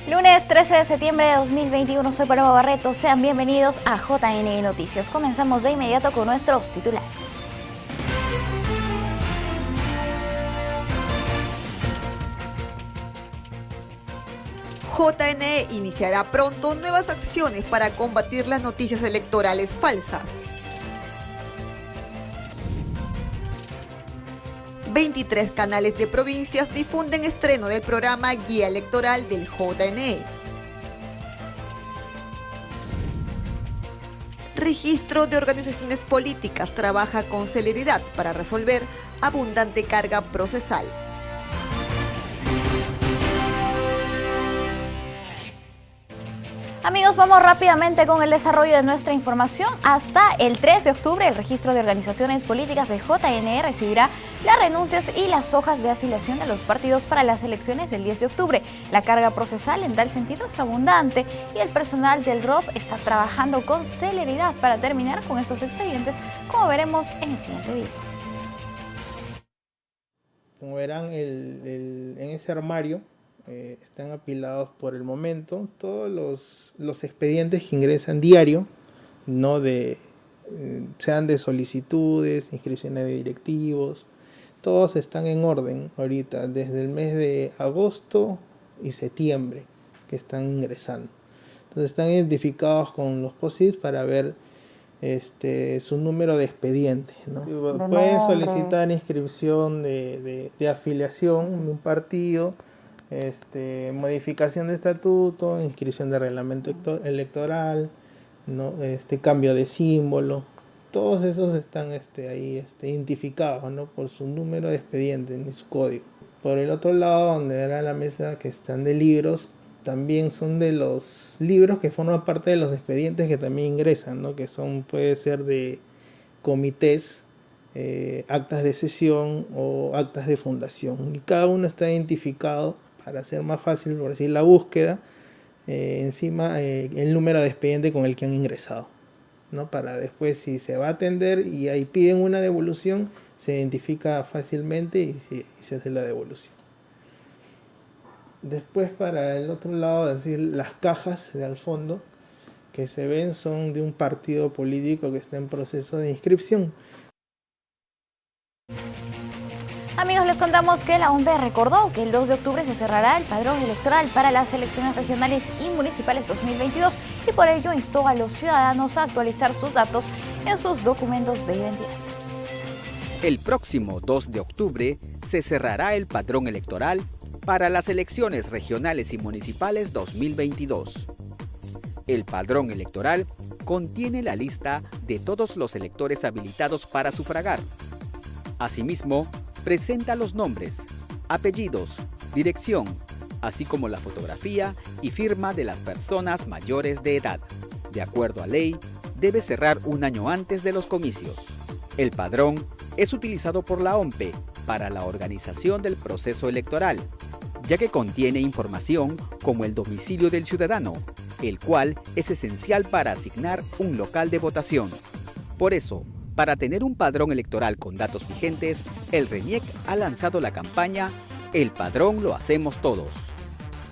Lunes 13 de septiembre de 2021, soy Paloma Barreto, sean bienvenidos a JN Noticias. Comenzamos de inmediato con nuestros titulares. JNE iniciará pronto nuevas acciones para combatir las noticias electorales falsas. 23 canales de provincias difunden estreno del programa Guía Electoral del JNE. Registro de organizaciones políticas trabaja con celeridad para resolver abundante carga procesal. Amigos, vamos rápidamente con el desarrollo de nuestra información. Hasta el 3 de octubre, el registro de organizaciones políticas de JNE recibirá las renuncias y las hojas de afiliación de los partidos para las elecciones del 10 de octubre. La carga procesal en tal sentido es abundante y el personal del ROP está trabajando con celeridad para terminar con esos expedientes, como veremos en el siguiente video. Como verán, en ese armario están apilados por el momento todos los expedientes que ingresan diario, sean de solicitudes, inscripciones de directivos, todos están en orden ahorita, desde el mes de agosto y septiembre que están ingresando. Entonces están identificados con los POSIT para ver su número de expediente, ¿no? Pueden solicitar inscripción de afiliación de un partido, modificación de estatuto, inscripción de reglamento electoral, ¿no? Cambio de símbolo. Todos esos están ahí identificados, ¿no? Por su número de expediente y su código. Por el otro lado, donde era la mesa que están de libros, también son de los libros que forman parte de los expedientes que también ingresan, ¿no? Que puede ser de comités, actas de sesión o actas de fundación. Y cada uno está identificado para hacer más fácil, por decir, la búsqueda, encima el número de expediente con el que han ingresado, ¿no? Para después, si se va a atender y ahí piden una devolución, se identifica fácilmente y se hace la devolución. Después, para el otro lado, es decir, las cajas al fondo que se ven son de un partido político que está en proceso de inscripción. Amigos, les contamos que la OMP recordó que el 2 de octubre se cerrará el padrón electoral para las elecciones regionales y municipales 2022 y por ello instó a los ciudadanos a actualizar sus datos en sus documentos de identidad. El próximo 2 de octubre se cerrará el padrón electoral para las elecciones regionales y municipales 2022. El padrón electoral contiene la lista de todos los electores habilitados para sufragar. Asimismo, presenta los nombres, apellidos, dirección, así como la fotografía y firma de las personas mayores de edad. De acuerdo a ley, debe cerrar un año antes de los comicios. El padrón es utilizado por la OMP para la organización del proceso electoral, ya que contiene información como el domicilio del ciudadano, el cual es esencial para asignar un local de votación. Por eso, para tener un padrón electoral con datos vigentes, el RENIEC ha lanzado la campaña El Padrón lo hacemos todos.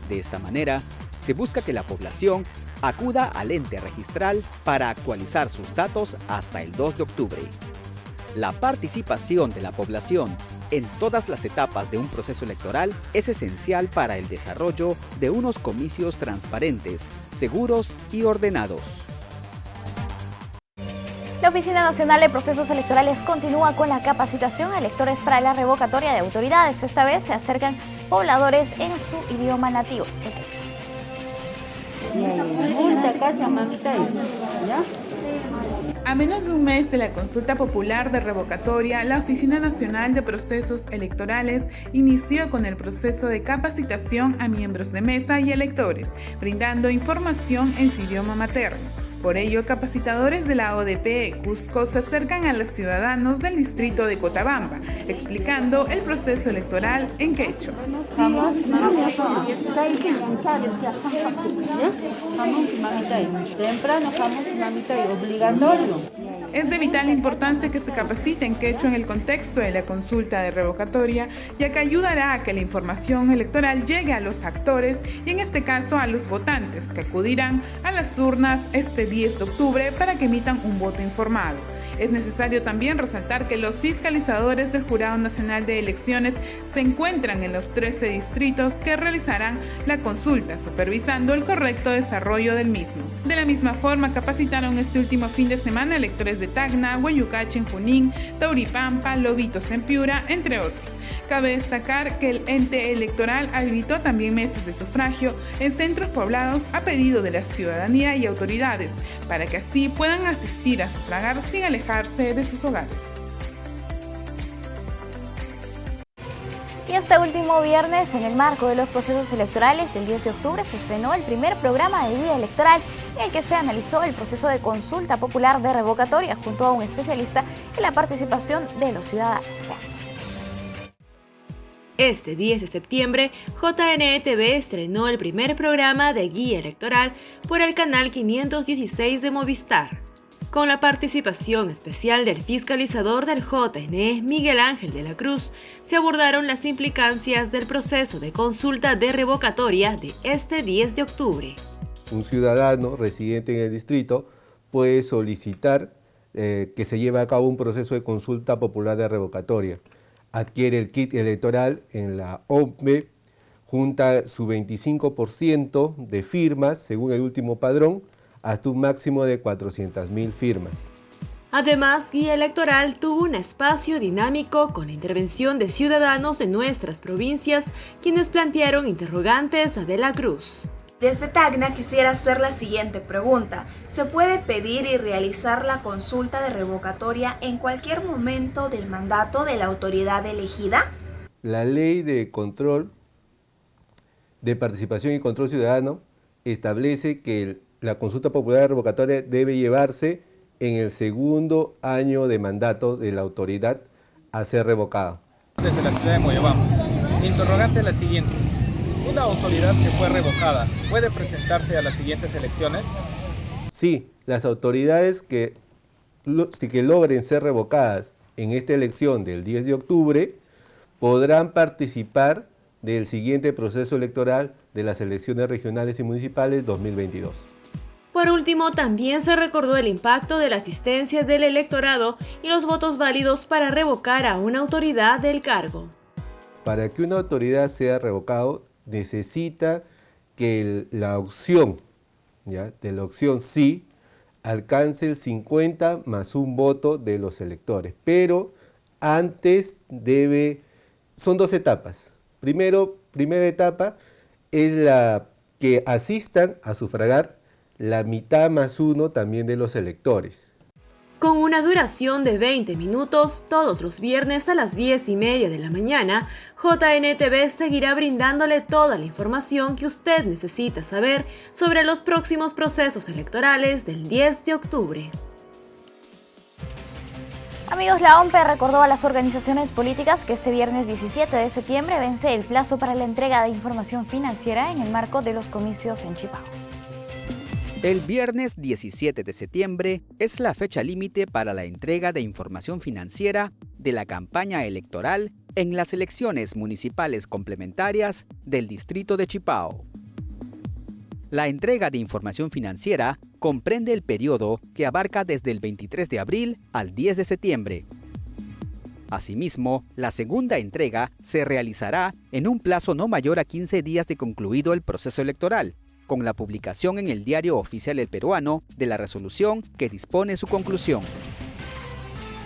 De esta manera, se busca que la población acuda al ente registral para actualizar sus datos hasta el 2 de octubre. La participación de la población en todas las etapas de un proceso electoral es esencial para el desarrollo de unos comicios transparentes, seguros y ordenados. La Oficina Nacional de Procesos Electorales continúa con la capacitación a electores para la revocatoria de autoridades. Esta vez se acercan pobladores en su idioma nativo, el quechua. A menos de un mes de la consulta popular de revocatoria, la Oficina Nacional de Procesos Electorales inició con el proceso de capacitación a miembros de mesa y electores, brindando información en su idioma materno. Por ello, capacitadores de la ODP Cusco se acercan a los ciudadanos del distrito de Cotabamba, explicando el proceso electoral en quechua. Es de vital importancia que se capacite en quechua en el contexto de la consulta de revocatoria, ya que ayudará a que la información electoral llegue a los actores y en este caso a los votantes que acudirán a las urnas este 10 de octubre para que emitan un voto informado. Es necesario también resaltar que los fiscalizadores del Jurado Nacional de Elecciones se encuentran en los 13 distritos que realizarán la consulta, supervisando el correcto desarrollo del mismo. De la misma forma, capacitaron este último fin de semana electores de Tacna, Huayucache en Junín, Tauripampa, Lobitos en Piura, entre otros. Cabe destacar que el ente electoral habilitó también mesas de sufragio en centros poblados a pedido de la ciudadanía y autoridades, para que así puedan asistir a sufragar sin alejarse de sus hogares. Y este último viernes, en el marco de los procesos electorales del 10 de octubre, se estrenó el primer programa de guía electoral en el que se analizó el proceso de consulta popular de revocatoria junto a un especialista en la participación de los ciudadanos. Este 10 de septiembre, JNE-TV estrenó el primer programa de guía electoral por el canal 516 de Movistar. Con la participación especial del fiscalizador del JNE, Miguel Ángel de la Cruz, se abordaron las implicancias del proceso de consulta de revocatoria de este 10 de octubre. Un ciudadano residente en el distrito puede solicitar que se lleve a cabo un proceso de consulta popular de revocatoria. Adquiere el kit electoral en la OMPE, junta su 25% de firmas, según el último padrón, hasta un máximo de 400.000 firmas. Además, Guía Electoral tuvo un espacio dinámico con la intervención de ciudadanos de nuestras provincias, quienes plantearon interrogantes a De la Cruz. Desde Tacna quisiera hacer la siguiente pregunta. ¿Se puede pedir y realizar la consulta de revocatoria en cualquier momento del mandato de la autoridad elegida? La ley de control, de participación y control ciudadano establece que la consulta popular de revocatoria debe llevarse en el segundo año de mandato de la autoridad a ser revocada. Desde la ciudad de Moyobamba. Mi interrogante es la siguiente. ¿Una autoridad que fue revocada puede presentarse a las siguientes elecciones? Sí, las autoridades que logren ser revocadas en esta elección del 10 de octubre podrán participar del siguiente proceso electoral de las elecciones regionales y municipales 2022. Por último, también se recordó el impacto de la asistencia del electorado y los votos válidos para revocar a una autoridad del cargo. Para que una autoridad sea revocada, necesita que la opción, de la opción sí, alcance el 50 más un voto de los electores. Pero antes son dos etapas. Primera etapa es la que asistan a sufragar la mitad más uno también de los electores. Con una duración de 20 minutos, todos los viernes a las 10:30 de la mañana, JNE-TV seguirá brindándole toda la información que usted necesita saber sobre los próximos procesos electorales del 10 de octubre. Amigos, la OMPE recordó a las organizaciones políticas que este viernes 17 de septiembre vence el plazo para la entrega de información financiera en el marco de los comicios en Chipao. El viernes 17 de septiembre es la fecha límite para la entrega de información financiera de la campaña electoral en las elecciones municipales complementarias del distrito de Chipao. La entrega de información financiera comprende el periodo que abarca desde el 23 de abril al 10 de septiembre. Asimismo, la segunda entrega se realizará en un plazo no mayor a 15 días de concluido el proceso electoral, con la publicación en el Diario Oficial El Peruano de la resolución que dispone su conclusión.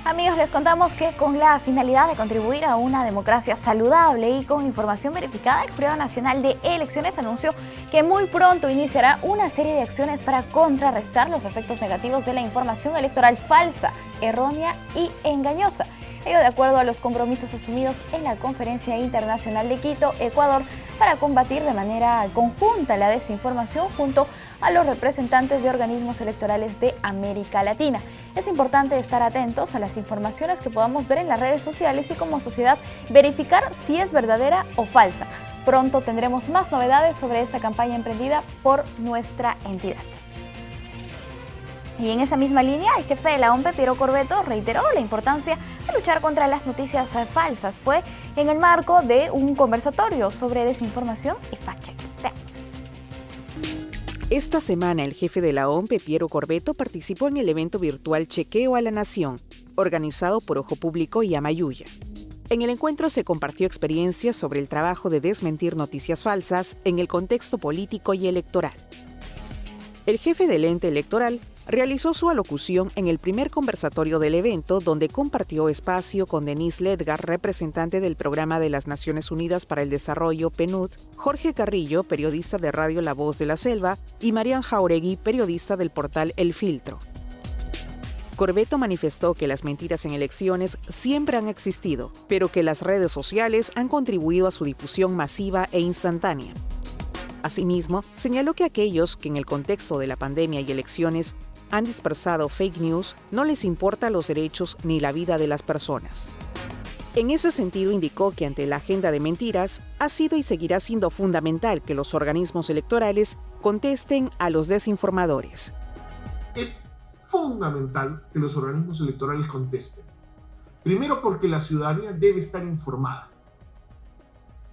Amigos, les contamos que con la finalidad de contribuir a una democracia saludable y con información verificada, el Jurado Nacional de Elecciones anunció que muy pronto iniciará una serie de acciones para contrarrestar los efectos negativos de la información electoral falsa, errónea y engañosa. Ello de acuerdo a los compromisos asumidos en la Conferencia Internacional de Quito, Ecuador, para combatir de manera conjunta la desinformación junto a los representantes de organismos electorales de América Latina. Es importante estar atentos a las informaciones que podamos ver en las redes sociales y como sociedad verificar si es verdadera o falsa. Pronto tendremos más novedades sobre esta campaña emprendida por nuestra entidad. Y en esa misma línea, el jefe de la OMP, Piero Corbeto, reiteró la importancia de luchar contra las noticias falsas. Fue en el marco de un conversatorio sobre desinformación y fact-checking. Veamos. Esta semana, el jefe de la OMP, Piero Corbeto, participó en el evento virtual Chequeo a la Nación, organizado por Ojo Público y Amayuya. En el encuentro se compartió experiencias sobre el trabajo de desmentir noticias falsas en el contexto político y electoral. El jefe del ente electoral realizó su alocución en el primer conversatorio del evento, donde compartió espacio con Denise Ledgar, representante del Programa de las Naciones Unidas para el Desarrollo, PNUD, Jorge Carrillo, periodista de Radio La Voz de la Selva, y Marian Jauregui, periodista del portal El Filtro. Corbeto manifestó que las mentiras en elecciones siempre han existido, pero que las redes sociales han contribuido a su difusión masiva e instantánea. Asimismo, señaló que aquellos que en el contexto de la pandemia y elecciones han dispersado fake news no les importa los derechos ni la vida de las personas. En ese sentido, indicó que ante la agenda de mentiras ha sido y seguirá siendo fundamental que los organismos electorales contesten a los desinformadores. Es fundamental que los organismos electorales contesten. Primero porque la ciudadanía debe estar informada,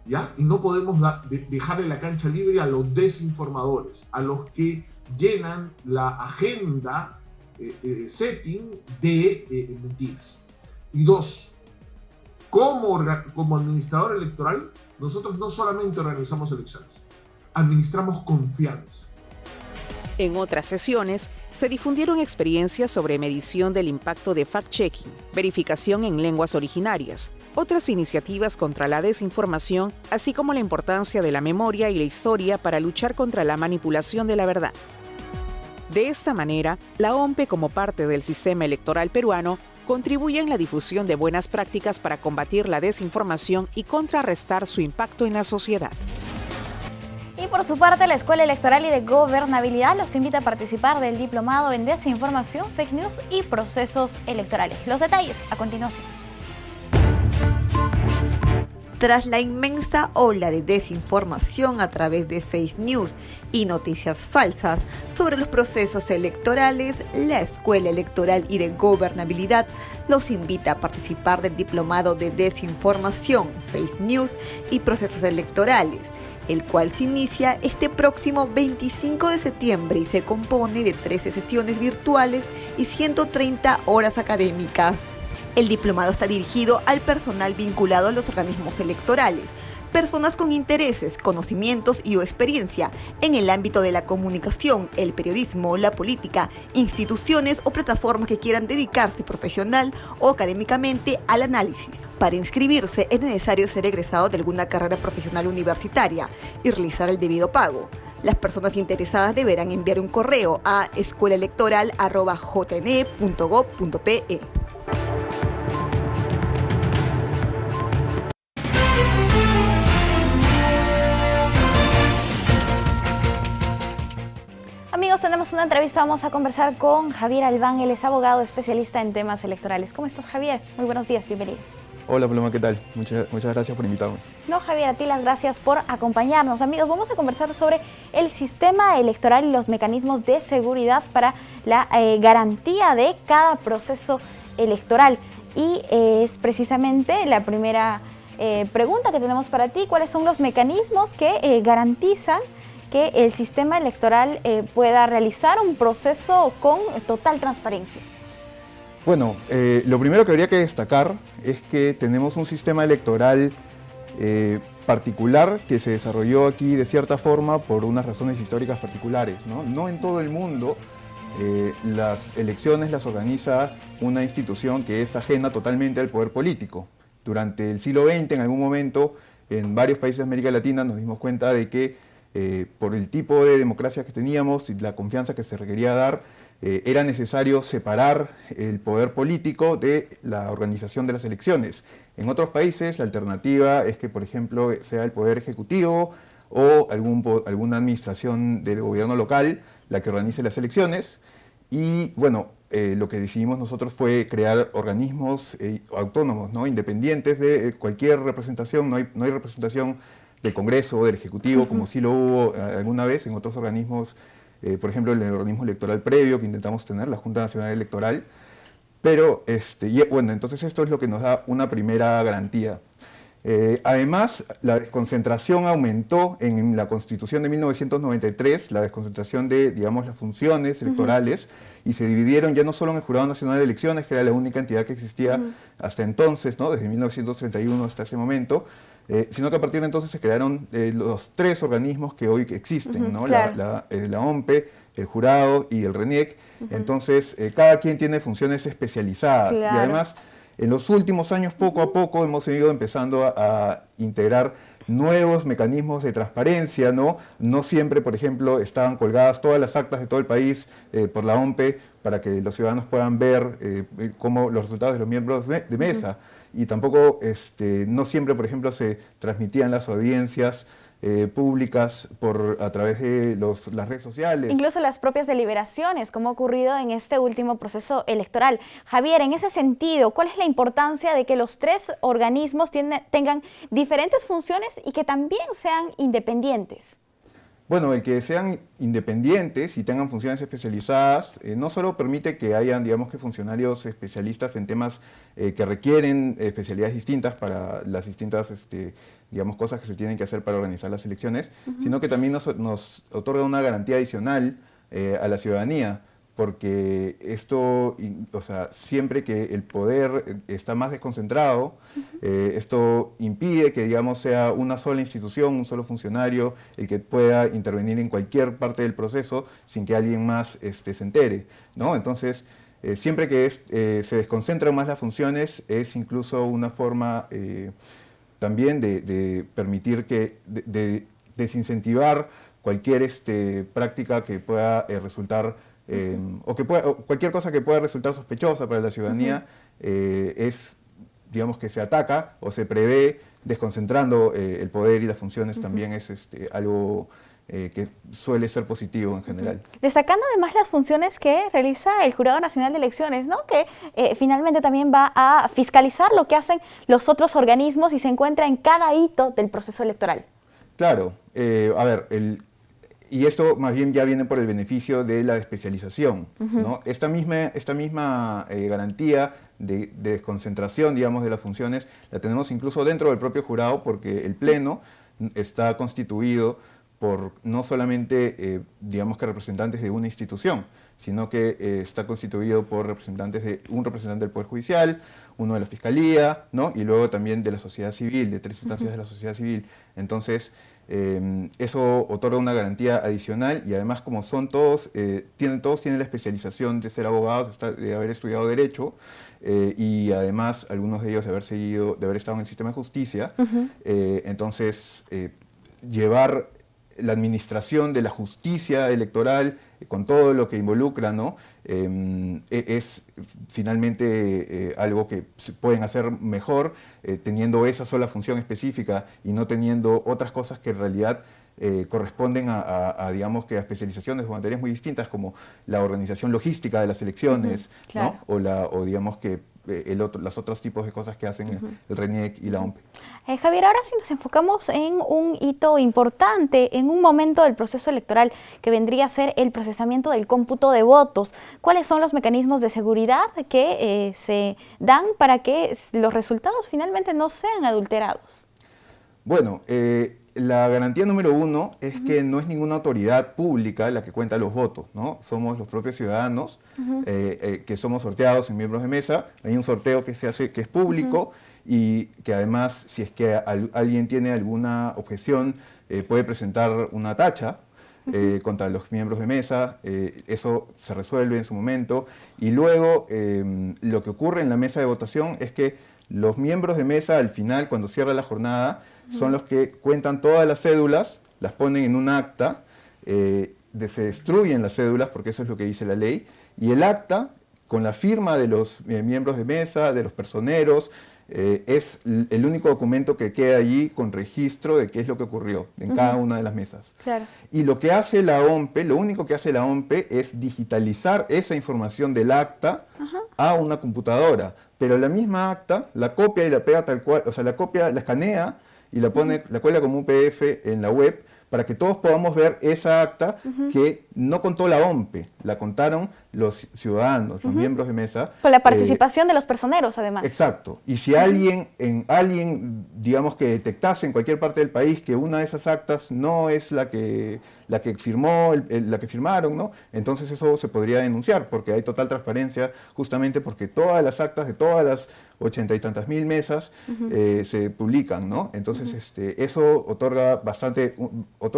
¿ya? Y no podemos dejarle la cancha libre a los desinformadores, a los que llenan la agenda setting de mentiras. Y dos, como administrador electoral, nosotros no solamente organizamos elecciones, administramos confianza. En otras sesiones, se difundieron experiencias sobre medición del impacto de fact-checking, verificación en lenguas originarias, otras iniciativas contra la desinformación, así como la importancia de la memoria y la historia para luchar contra la manipulación de la verdad. De esta manera, la OMP, como parte del sistema electoral peruano, contribuye en la difusión de buenas prácticas para combatir la desinformación y contrarrestar su impacto en la sociedad. Y por su parte, la Escuela Electoral y de Gobernabilidad los invita a participar del Diplomado en Desinformación, Fake News y Procesos Electorales. Los detalles a continuación. Tras la inmensa ola de desinformación a través de fake news y noticias falsas sobre los procesos electorales, la Escuela Electoral y de Gobernabilidad los invita a participar del Diplomado de Desinformación, Fake News y Procesos Electorales, el cual se inicia este próximo 25 de septiembre y se compone de 13 sesiones virtuales y 130 horas académicas. El diplomado está dirigido al personal vinculado a los organismos electorales, personas con intereses, conocimientos y o experiencia en el ámbito de la comunicación, el periodismo, la política, instituciones o plataformas que quieran dedicarse profesional o académicamente al análisis. Para inscribirse es necesario ser egresado de alguna carrera profesional universitaria y realizar el debido pago. Las personas interesadas deberán enviar un correo a escuelaelectoral@jne.gov.pe. Amigos, tenemos una entrevista, vamos a conversar con Javier Albán, él es abogado especialista en temas electorales. ¿Cómo estás, Javier? Muy buenos días, bienvenido. Hola, Paloma, ¿qué tal? Muchas gracias por invitarme. No, Javier, a ti las gracias por acompañarnos. Amigos, vamos a conversar sobre el sistema electoral y los mecanismos de seguridad para la garantía de cada proceso electoral. Y es precisamente la primera pregunta que tenemos para ti. ¿Cuáles son los mecanismos que garantizan que el sistema electoral pueda realizar un proceso con total transparencia? Bueno, lo primero que habría que destacar es que tenemos un sistema electoral particular que se desarrolló aquí de cierta forma por unas razones históricas particulares, ¿no? No en todo el mundo las elecciones las organiza una institución que es ajena totalmente al poder político. Durante el siglo XX, en algún momento, en varios países de América Latina nos dimos cuenta de que por el tipo de democracia que teníamos y la confianza que se requería dar, era necesario separar el poder político de la organización de las elecciones. En otros países la alternativa es que, por ejemplo, sea el poder ejecutivo o alguna administración del gobierno local la que organice las elecciones. Y bueno, lo que decidimos nosotros fue crear organismos autónomos, ¿no? Independientes de cualquier representación. No hay representación del Congreso o del Ejecutivo, como sí lo hubo alguna vez en otros organismos por ejemplo, el organismo electoral previo que intentamos tener, la Junta Nacional Electoral. Pero, bueno, entonces esto es lo que nos da una primera garantía. Además, la desconcentración aumentó en la Constitución de 1993, la desconcentración de, digamos, las funciones electorales, y se dividieron ya no solo en el Jurado Nacional de Elecciones, que era la única entidad que existía hasta entonces, ¿no? Desde 1931 hasta ese momento, sino que a partir de entonces se crearon los 3 organismos que hoy existen, ¿no? Claro. La OMPE, el Jurado y el RENIEC. Entonces, cada quien tiene funciones especializadas. Claro. Y además, en los últimos años, poco a poco, hemos ido empezando a integrar nuevos mecanismos de transparencia, ¿no? No siempre, por ejemplo, estaban colgadas todas las actas de todo el país por la OMPE para que los ciudadanos puedan ver cómo los resultados de los miembros de mesa. Y tampoco, no siempre, por ejemplo, se transmitían las audiencias públicas a través de las redes sociales. Incluso las propias deliberaciones, como ha ocurrido en este último proceso electoral. Javier, en ese sentido, ¿cuál es la importancia de que los 3 organismos tengan diferentes funciones y que también sean independientes? Bueno, el que sean independientes y tengan funciones especializadas no solo permite que hayan, digamos, que funcionarios especialistas en temas que requieren especialidades distintas para las distintas, digamos, cosas que se tienen que hacer para organizar las elecciones, sino que también nos otorga una garantía adicional a la ciudadanía, porque esto, o sea, siempre que el poder está más desconcentrado, esto impide que, digamos, sea una sola institución, un solo funcionario, el que pueda intervenir en cualquier parte del proceso sin que alguien más se entere, ¿no? Entonces, siempre que se desconcentran más las funciones, es incluso una forma también de permitir de desincentivar cualquier práctica que pueda resultar o cualquier cosa que pueda resultar sospechosa para la ciudadanía, digamos que se ataca o se prevé desconcentrando el poder y las funciones. También es algo que suele ser positivo en general. Destacando además las funciones que realiza el Jurado Nacional de Elecciones, ¿no? Que finalmente también va a fiscalizar lo que hacen los otros organismos y se encuentra en cada hito del proceso electoral. Claro, a ver, y esto más bien ya viene por el beneficio de la especialización, ¿no? Esta misma garantía de desconcentración, digamos, de las funciones, la tenemos incluso dentro del propio jurado, porque el Pleno está constituido por no solamente, digamos, que representantes de una institución, sino que está constituido por un representante del Poder Judicial, uno de la Fiscalía, ¿no? Y luego también de la sociedad civil, de 3 instancias de la sociedad civil. Entonces, eso otorga una garantía adicional, y además, como todos tienen la especialización de ser abogados, de haber estudiado Derecho, y además algunos de ellos de haber estado en el sistema de justicia, entonces llevar la administración de la justicia electoral con todo lo que involucra, ¿no? Es finalmente algo que pueden hacer mejor teniendo esa sola función específica y no teniendo otras cosas que en realidad corresponden digamos, que a especializaciones o materias muy distintas, como la organización logística de las elecciones, claro, ¿no? O digamos que los otros tipos de cosas que hacen el RENIEC y la OMPE. Javier, ahora sí nos enfocamos en un hito importante, en un momento del proceso electoral que vendría a ser el procesamiento del cómputo de votos. ¿Cuáles son los mecanismos de seguridad que se dan para que los resultados finalmente no sean adulterados? Bueno, la garantía número 1 es que no es ninguna autoridad pública la que cuenta los votos, ¿no? Somos los propios ciudadanos que somos sorteados en miembros de mesa. Hay un sorteo que se hace, que es público, y que además, si es que alguien tiene alguna objeción, puede presentar una tacha contra los miembros de mesa. Eso se resuelve en su momento, y luego lo que ocurre en la mesa de votación es que los miembros de mesa, al final, cuando cierra la jornada, son los que cuentan todas las cédulas, las ponen en un acta, se destruyen las cédulas, porque eso es lo que dice la ley, y el acta, con la firma de los miembros de mesa, de los personeros, es el único documento que queda allí con registro de qué es lo que ocurrió en cada una de las mesas. Claro. Y lo que hace la OMPE, lo único que hace la OMPE es digitalizar esa información del acta a una computadora, pero la misma acta la copia y la pega tal cual, o sea, la copia, la escanea y la cuela como un PDF en la web, para que todos podamos ver esa acta que no contó la OMPE, la contaron los ciudadanos, los miembros de mesa. Con la participación de los personeros, además. Exacto. Y si alguien, digamos, que detectase en cualquier parte del país que una de esas actas no es la que firmó, la que firmaron, ¿no? Entonces eso se podría denunciar, porque hay total transparencia, justamente porque todas las actas de todas las 80 y tantas mil mesas se publican, ¿no? Entonces eso otorga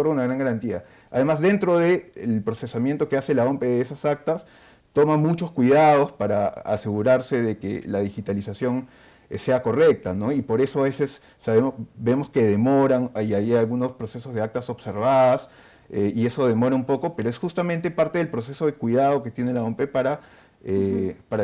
una gran garantía. Además, dentro del procesamiento que hace la OMPE de esas actas, toma muchos cuidados para asegurarse de que la digitalización sea correcta, ¿no? Y por eso a veces vemos que demoran, hay algunos procesos de actas observadas, y eso demora un poco, pero es justamente parte del proceso de cuidado que tiene la OMPE para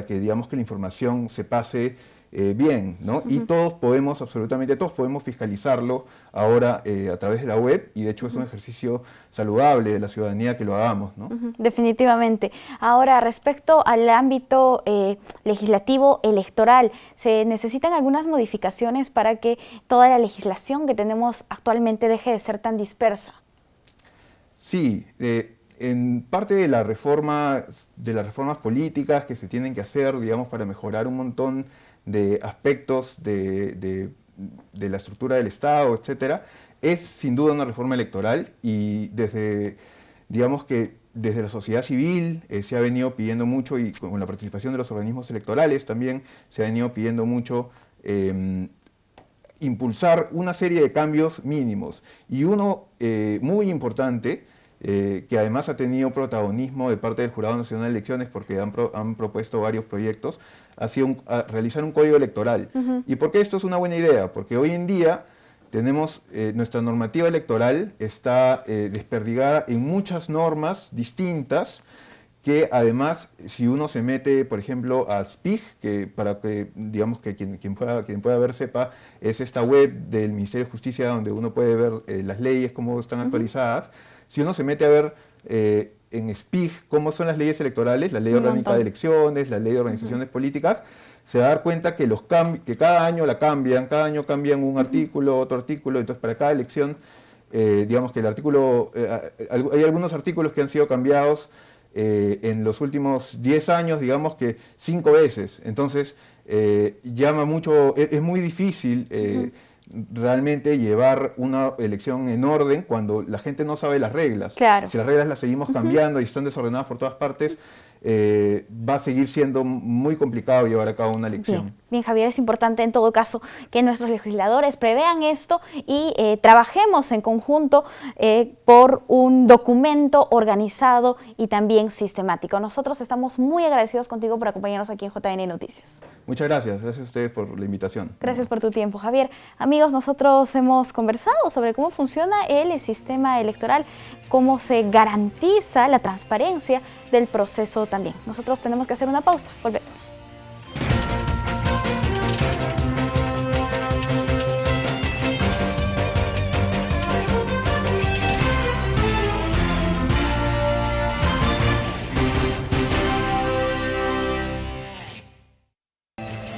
que, digamos, que la información se pase bien, ¿no? Y absolutamente todos podemos fiscalizarlo ahora a través de la web, y de hecho es un ejercicio saludable de la ciudadanía que lo hagamos, ¿no? Definitivamente. Ahora, respecto al ámbito legislativo electoral, ¿se necesitan algunas modificaciones para que toda la legislación que tenemos actualmente deje de ser tan dispersa? Sí, en parte de las reformas políticas que se tienen que hacer, digamos, para mejorar un montón de aspectos de la estructura del Estado, etcétera, es sin duda una reforma electoral, y digamos que desde la sociedad civil se ha venido pidiendo mucho, y con la participación de los organismos electorales también se ha venido pidiendo mucho impulsar una serie de cambios mínimos, y uno muy importante, que además ha tenido protagonismo de parte del Jurado Nacional de Elecciones, porque han propuesto varios proyectos, ha sido realizar un código electoral. ¿Y por qué esto es una buena idea? Porque hoy en día tenemos, nuestra normativa electoral está desperdigada en muchas normas distintas, que además, si uno se mete, por ejemplo, a SPIG, que para que, digamos, que quien pueda ver sepa, es esta web del Ministerio de Justicia donde uno puede ver las leyes, cómo están actualizadas. Si uno se mete a ver en SPIG cómo son las leyes electorales, la Ley Orgánica de Elecciones, la Ley de Organizaciones Políticas, se va a dar cuenta que cada año cada año cambian un artículo, otro artículo, entonces para cada elección, digamos que el artículo, hay algunos artículos que han sido cambiados en los últimos 10 años, digamos que 5 veces, entonces llama mucho, es muy difícil realmente llevar una elección en orden cuando la gente no sabe las reglas. Claro. Si las reglas las seguimos cambiando y están desordenadas por todas partes, va a seguir siendo muy complicado llevar a cabo una elección. Bien, Javier, es importante en todo caso que nuestros legisladores prevean esto y trabajemos en conjunto por un documento organizado y también sistemático. Nosotros estamos muy agradecidos contigo por acompañarnos aquí en JN Noticias. Muchas gracias. Gracias a ustedes por la invitación. Gracias por tu tiempo, Javier. Amigos, nosotros hemos conversado sobre cómo funciona el sistema electoral, cómo se garantiza la transparencia del proceso también. Nosotros tenemos que hacer una pausa. Volvemos.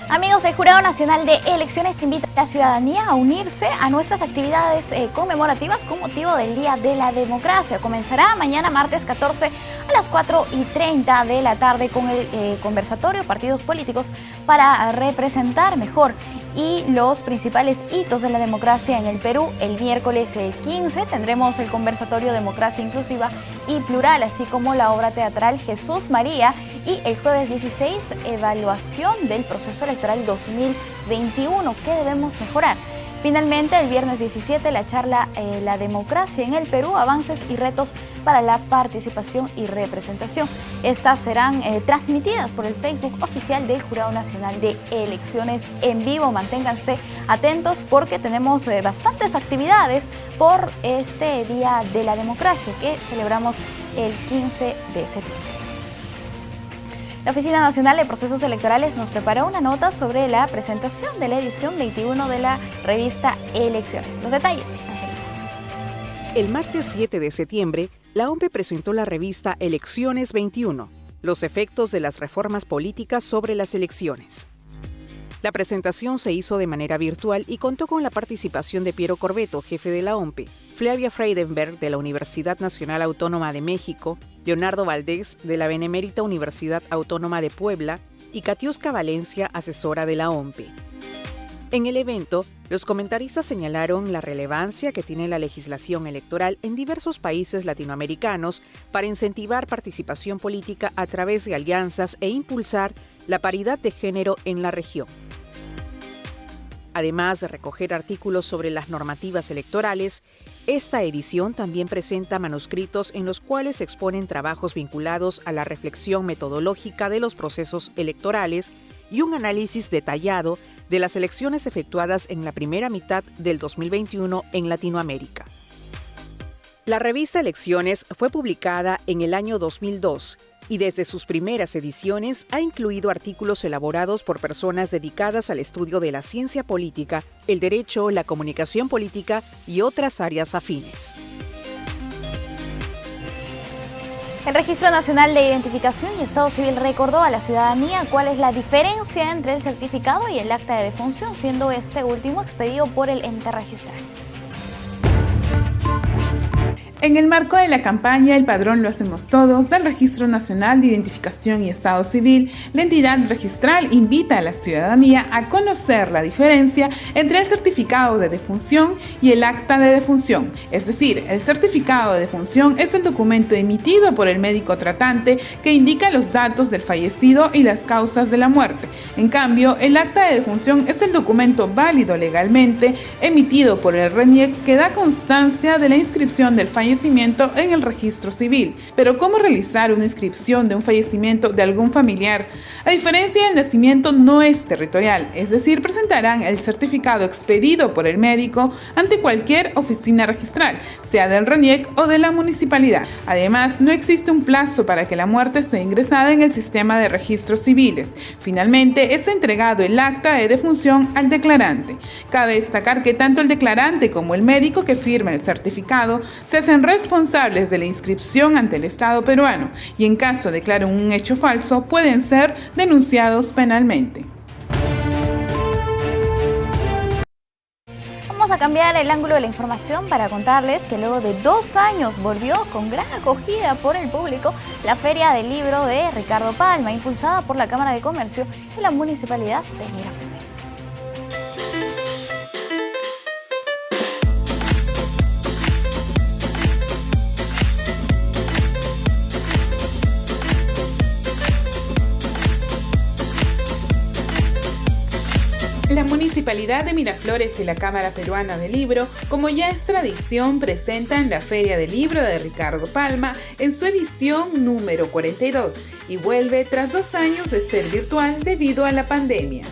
Amigos, el Jurado Nacional de Elecciones invita a la ciudadanía a unirse a nuestras actividades conmemorativas con motivo del Día de la Democracia. Comenzará mañana martes 14 a las 4:30 de la tarde con el conversatorio Partidos Políticos para representar mejor y los principales hitos de la democracia en el Perú. El miércoles 15 tendremos el conversatorio Democracia Inclusiva y Plural, así como la obra teatral Jesús María, y el jueves 16 evaluación del proceso electoral 2021, ¿qué debemos mejorar? Finalmente, el viernes 17, la charla La democracia en el Perú, avances y retos para la participación y representación. Estas serán transmitidas por el Facebook oficial del Jurado Nacional de Elecciones en vivo. Manténganse atentos porque tenemos bastantes actividades por este Día de la Democracia que celebramos el 15 de septiembre. La Oficina Nacional de Procesos Electorales nos preparó una nota sobre la presentación de la edición 21 de la revista Elecciones. Los detalles. El martes 7 de septiembre, la OMPE presentó la revista Elecciones 21, los efectos de las reformas políticas sobre las elecciones. La presentación se hizo de manera virtual y contó con la participación de Piero Corbeto, jefe de la OMPE, Flavia Freidenberg, de la Universidad Nacional Autónoma de México, Leonardo Valdés, de la Benemérita Universidad Autónoma de Puebla, y Katiuska Valencia, asesora de la OMPE. En el evento, los comentaristas señalaron la relevancia que tiene la legislación electoral en diversos países latinoamericanos para incentivar participación política a través de alianzas e impulsar la paridad de género en la región. Además de recoger artículos sobre las normativas electorales, esta edición también presenta manuscritos en los cuales se exponen trabajos vinculados a la reflexión metodológica de los procesos electorales y un análisis detallado de las elecciones efectuadas en la primera mitad del 2021 en Latinoamérica. La revista Elecciones fue publicada en el año 2002 y desde sus primeras ediciones ha incluido artículos elaborados por personas dedicadas al estudio de la ciencia política, el derecho, la comunicación política y otras áreas afines. El Registro Nacional de Identificación y Estado Civil recordó a la ciudadanía cuál es la diferencia entre el certificado y el acta de defunción, siendo este último expedido por el ente registral. En el marco de la campaña El Padrón lo hacemos todos del Registro Nacional de Identificación y Estado Civil, la entidad registral invita a la ciudadanía a conocer la diferencia entre el certificado de defunción y el acta de defunción. Es decir, el certificado de defunción es el documento emitido por el médico tratante que indica los datos del fallecido y las causas de la muerte. En cambio, el acta de defunción es el documento válido legalmente emitido por el RENIEC que da constancia de la inscripción del fallecimiento en el registro civil. Pero ¿cómo realizar una inscripción de un fallecimiento de algún familiar? A diferencia del nacimiento, no es territorial, es decir, presentarán el certificado expedido por el médico ante cualquier oficina registral, sea del RENIEC o de la municipalidad. Además, no existe un plazo para que la muerte sea ingresada en el sistema de registros civiles. Finalmente, es entregado el acta de defunción al declarante. Cabe destacar que tanto el declarante como el médico que firma el certificado se hacen responsables de la inscripción ante el Estado peruano y en caso declaren un hecho falso pueden ser denunciados penalmente. Vamos a cambiar el ángulo de la información para contarles que luego de 2 años volvió con gran acogida por el público la Feria del Libro de Ricardo Palma, impulsada por la Cámara de Comercio y la Municipalidad de Miraflores. La Municipalidad de Miraflores y la Cámara Peruana del Libro, como ya es tradición, presentan la Feria del Libro de Ricardo Palma en su edición número 42 y vuelve tras 2 años de ser virtual debido a la pandemia.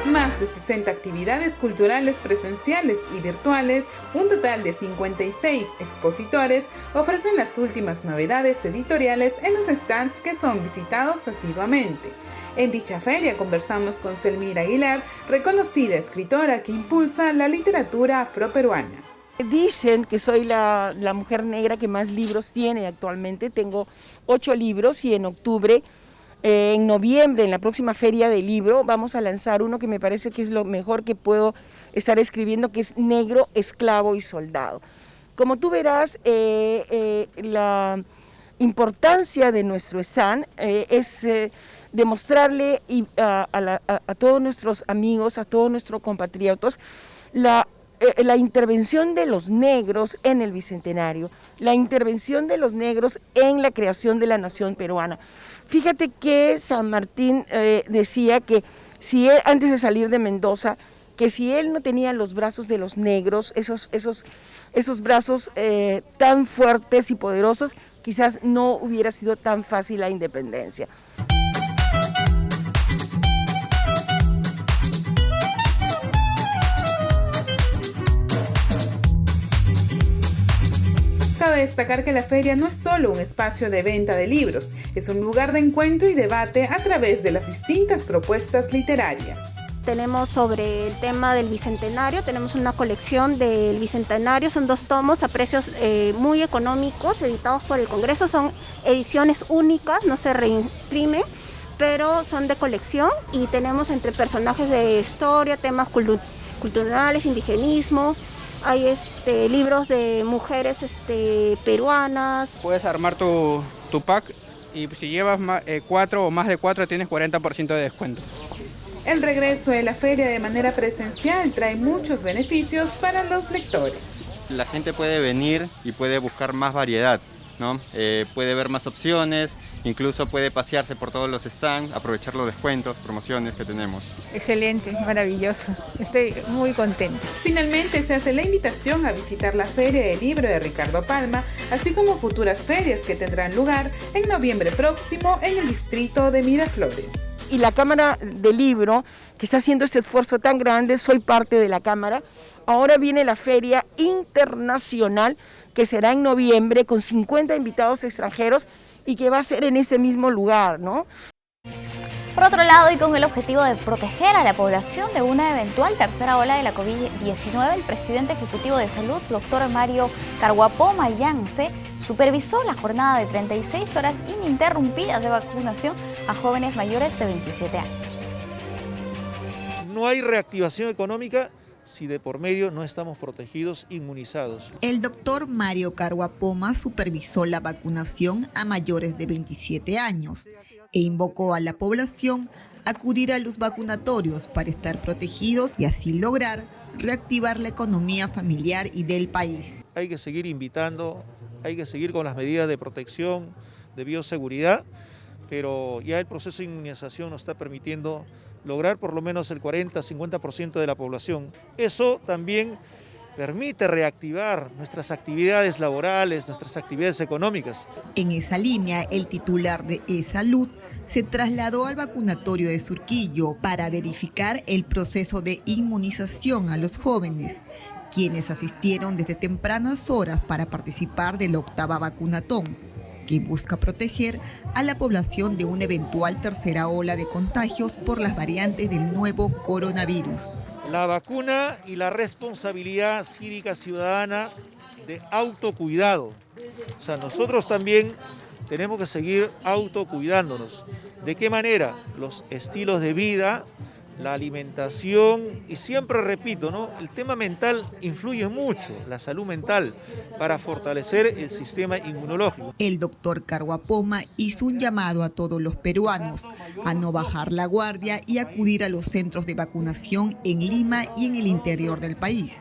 Más de 60 actividades culturales presenciales y virtuales, un total de 56 expositores ofrecen las últimas novedades editoriales en los stands que son visitados asiduamente. En dicha feria conversamos con Selmira Aguilar, reconocida escritora que impulsa la literatura afroperuana. Dicen que soy la mujer negra que más libros tiene actualmente. Tengo 8 libros y en octubre, en noviembre, en la próxima Feria del Libro, vamos a lanzar uno que me parece que es lo mejor que puedo estar escribiendo, que es Negro, Esclavo y Soldado. Como tú verás, la importancia de nuestro stand es demostrarle a todos nuestros amigos, a todos nuestros compatriotas, la intervención de los negros en el Bicentenario, la intervención de los negros en la creación de la nación peruana. Fíjate que San Martín decía que si él, antes de salir de Mendoza, que si él no tenía los brazos de los negros, esos brazos tan fuertes y poderosos, quizás no hubiera sido tan fácil la independencia. Cabe Cabe destacar que la feria no es solo un espacio de venta de libros, es un lugar de encuentro y debate a través de las distintas propuestas literarias. Tenemos sobre el tema del Bicentenario, tenemos una colección del Bicentenario, son 2 tomos a precios muy económicos, editados por el Congreso, son ediciones únicas, no se reimprimen, pero son de colección, y tenemos entre personajes de historia, temas culturales, indigenismo, hay libros de mujeres peruanas. Puedes armar tu pack y si llevas 4 o más de 4 tienes 40% de descuento. El regreso de la feria de manera presencial trae muchos beneficios para los lectores. La gente puede venir y puede buscar más variedad, ¿no? Puede ver más opciones, incluso puede pasearse por todos los stands, aprovechar los descuentos, promociones que tenemos. Excelente, maravilloso. Estoy muy contenta. Finalmente se hace la invitación a visitar la Feria del Libro de Ricardo Palma, así como futuras ferias que tendrán lugar en noviembre próximo en el distrito de Miraflores. Y la Cámara del Libro, que está haciendo este esfuerzo tan grande, soy parte de la Cámara. Ahora viene la Feria Internacional, que será en noviembre, con 50 invitados extranjeros y que va a ser en este mismo lugar, ¿no? Por otro lado, y con el objetivo de proteger a la población de una eventual tercera ola de la COVID-19, el presidente ejecutivo de Salud, doctor Mario Carguapoma Yance, supervisó la jornada de 36 horas ininterrumpidas de vacunación a jóvenes mayores de 27 años. No hay reactivación económica si de por medio no estamos protegidos, inmunizados. El doctor Mario Carguapoma supervisó la vacunación a mayores de 27 años e invocó a la población a acudir a los vacunatorios para estar protegidos y así lograr reactivar la economía familiar y del país. Hay que seguir invitando, hay que seguir con las medidas de protección, de bioseguridad, pero ya el proceso de inmunización nos está permitiendo lograr por lo menos el 40-50% de la población. Eso también permite reactivar nuestras actividades laborales, nuestras actividades económicas. En esa línea, el titular de E-Salud se trasladó al vacunatorio de Surquillo para verificar el proceso de inmunización a los jóvenes, quienes asistieron desde tempranas horas para participar de la 8ª vacunatón, que busca proteger a la población de una eventual tercera ola de contagios por las variantes del nuevo coronavirus. La vacuna y la responsabilidad cívica ciudadana de autocuidado. O sea, nosotros también tenemos que seguir autocuidándonos. ¿De qué manera? Los estilos de vida, la alimentación, y siempre repito, ¿no? El tema mental influye mucho, la salud mental, para fortalecer el sistema inmunológico. El doctor Carguapoma hizo un llamado a todos los peruanos a no bajar la guardia y acudir a los centros de vacunación en Lima y en el interior del país,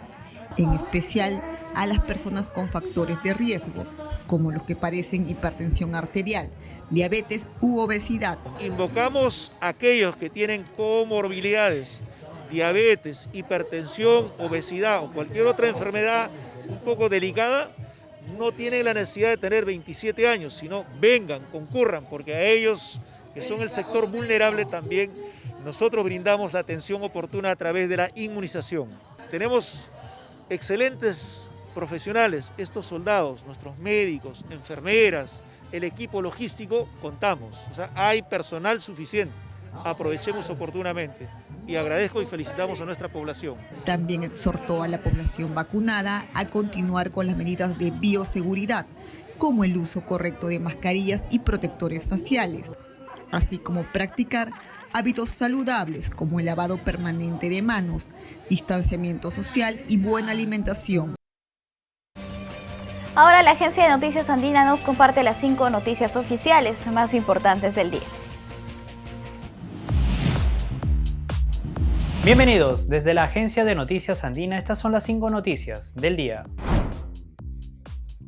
en especial a las personas con factores de riesgo, como los que padecen hipertensión arterial, diabetes u obesidad. Invocamos a aquellos que tienen comorbilidades, diabetes, hipertensión, obesidad o cualquier otra enfermedad un poco delicada, no tienen la necesidad de tener 27 años, sino vengan, concurran, porque a ellos, que son el sector vulnerable también, nosotros brindamos la atención oportuna a través de la inmunización. Tenemos excelentes profesionales, estos soldados, nuestros médicos, enfermeras, el equipo logístico, contamos, o sea, hay personal suficiente, aprovechemos oportunamente y agradezco y felicitamos a nuestra población. También exhortó a la población vacunada a continuar con las medidas de bioseguridad, como el uso correcto de mascarillas y protectores faciales, así como practicar hábitos saludables como el lavado permanente de manos, distanciamiento social y buena alimentación. Ahora la Agencia de Noticias Andina nos comparte las 5 noticias oficiales más importantes del día. Bienvenidos, desde la Agencia de Noticias Andina, estas son las 5 noticias del día.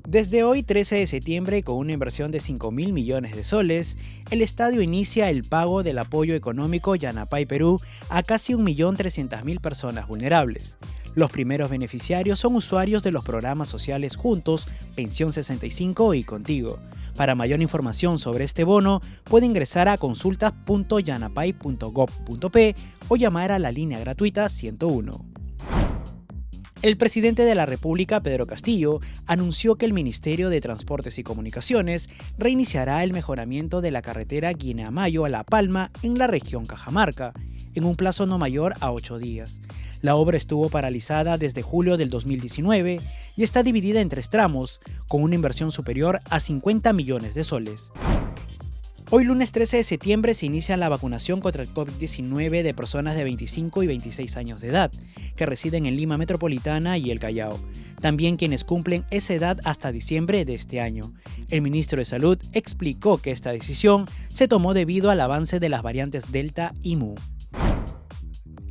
Desde hoy, 13 de septiembre, con una inversión de 5.000 millones de soles, el Estadio inicia el pago del apoyo económico Yanapay Perú a casi 1.300.000 personas vulnerables. Los primeros beneficiarios son usuarios de los programas sociales Juntos, Pensión 65 y Contigo. Para mayor información sobre este bono, puede ingresar a consultas.yanapay.gov.p o llamar a la línea gratuita 101. El presidente de la República, Pedro Castillo, anunció que el Ministerio de Transportes y Comunicaciones reiniciará el mejoramiento de la carretera Guinea-Mayo a La Palma en la región Cajamarca, en un plazo no mayor a 8 días. La obra estuvo paralizada desde julio del 2019 y está dividida en 3 tramos, con una inversión superior a 50 millones de soles. Hoy lunes 13 de septiembre se inicia la vacunación contra el COVID-19 de personas de 25 y 26 años de edad, que residen en Lima Metropolitana y el Callao. También quienes cumplen esa edad hasta diciembre de este año. El ministro de Salud explicó que esta decisión se tomó debido al avance de las variantes Delta y Mu.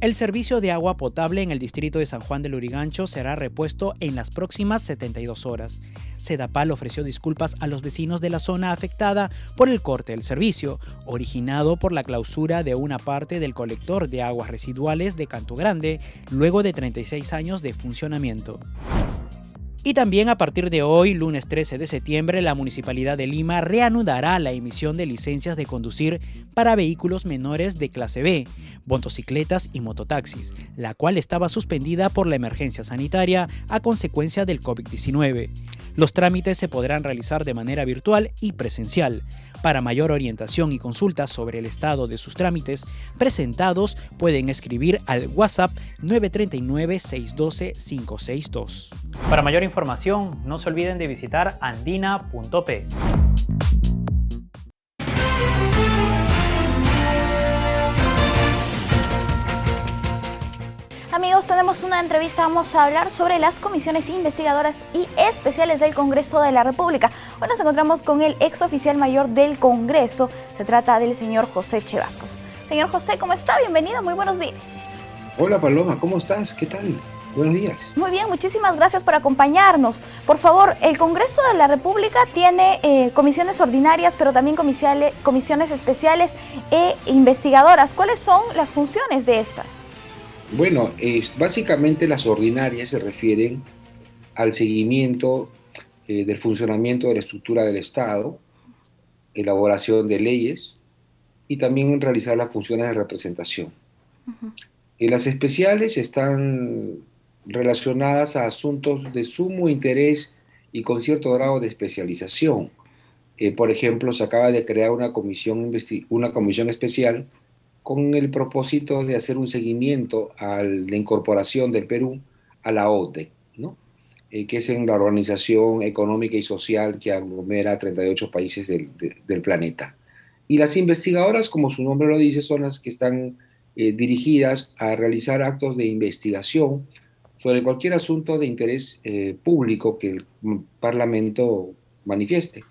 El servicio de agua potable en el distrito de San Juan del Lurigancho será repuesto en las próximas 72 horas. Sedapal ofreció disculpas a los vecinos de la zona afectada por el corte del servicio, originado por la clausura de una parte del colector de aguas residuales de Canto Grande, luego de 36 años de funcionamiento. Y también a partir de hoy, lunes 13 de septiembre, la Municipalidad de Lima reanudará la emisión de licencias de conducir para vehículos menores de clase B, motocicletas y mototaxis, la cual estaba suspendida por la emergencia sanitaria a consecuencia del COVID-19. Los trámites se podrán realizar de manera virtual y presencial. Para mayor orientación y consultas sobre el estado de sus trámites presentados, pueden escribir al WhatsApp 939-612-562. Para mayor información, no se olviden de visitar andina.p. Amigos, tenemos una entrevista, vamos a hablar sobre las comisiones investigadoras y especiales del Congreso de la República. Hoy nos encontramos con el ex oficial mayor del Congreso, se trata del señor José Chevascos. Señor José, ¿cómo está? Bienvenido, muy buenos días. Hola Paloma, ¿cómo estás? ¿Qué tal? Buenos días. Muy bien, muchísimas gracias por acompañarnos. Por favor, el Congreso de la República tiene comisiones ordinarias, pero también comisiones especiales e investigadoras. ¿Cuáles son las funciones de estas? Bueno, básicamente las ordinarias se refieren al seguimiento del funcionamiento de la estructura del Estado, elaboración de leyes y también realizar las funciones de representación. Las especiales están relacionadas a asuntos de sumo interés y con cierto grado de especialización. Por ejemplo, se acaba de crear una comisión especial con el propósito de hacer un seguimiento a la incorporación del Perú a la OTE, ¿no? Que es la Organización Económica y Social que aglomera 38 países del planeta. Y las investigadoras, como su nombre lo dice, son las que están dirigidas a realizar actos de investigación sobre cualquier asunto de interés público que el Parlamento manifieste.